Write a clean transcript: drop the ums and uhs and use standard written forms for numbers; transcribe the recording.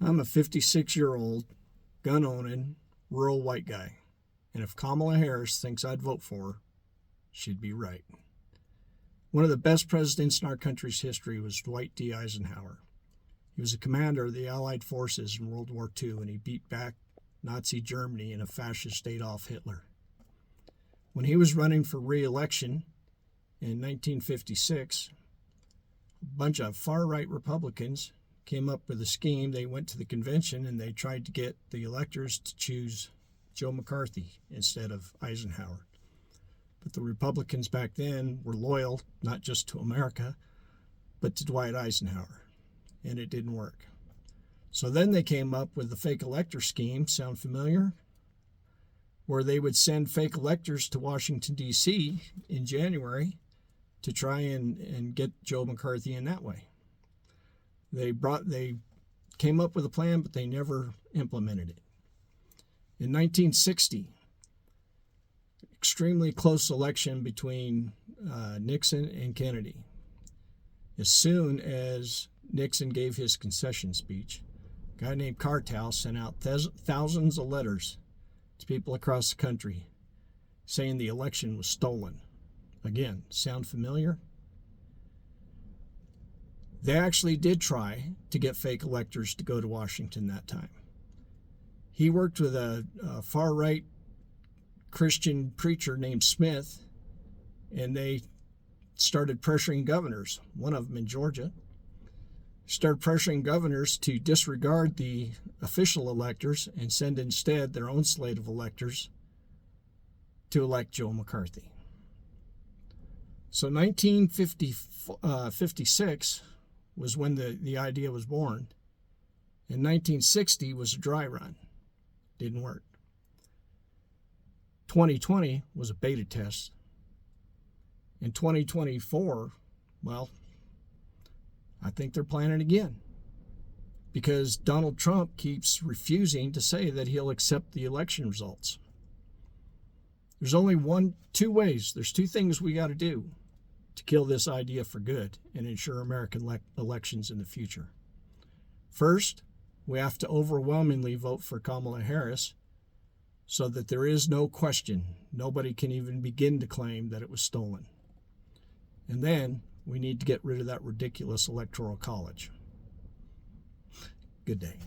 I'm a 56-year-old, gun-owning, rural white guy, and if Kamala Harris thinks I'd vote for her, she'd be right. One of the best presidents in our country's history was Dwight D. Eisenhower. He was a commander of the Allied forces in World War II, and he beat back Nazi Germany and a fascist Adolf Hitler. When he was running for re-election in 1956, a bunch of far-right Republicans came up with a scheme. They went to the convention and they tried to get the electors to choose Joe McCarthy instead of Eisenhower. But the Republicans back then were loyal not just to America, but to Dwight Eisenhower, and it didn't work. So then they came up with the fake elector scheme. Sound familiar? Where they would send fake electors to Washington, D.C. in January to try and get Joe McCarthy in that way. They came up with a plan, but they never implemented it. In 1960, extremely close election between Nixon and Kennedy. As soon as Nixon gave his concession speech, a guy named Cartel sent out thousands of letters to people across the country saying the election was stolen. Again, sound familiar? They actually did try to get fake electors to go to Washington that time. He worked with a far-right Christian preacher named Smith, and they started pressuring governors, one of them in Georgia, started pressuring governors to disregard the official electors and send instead their own slate of electors to elect Joe McCarthy. So 1956 was when the idea was born, and 1960 was a dry run. Didn't work. 2020 was a beta test. In 2024, well, I think they're planning again, because Donald Trump keeps refusing to say that he'll accept the election results. There's only two ways. There's two things we got to do to kill this idea for good and ensure American elections in the future. First, we have to overwhelmingly vote for Kamala Harris so that there is no question. Nobody can even begin to claim that it was stolen. And then we need to get rid of that ridiculous electoral college. Good day.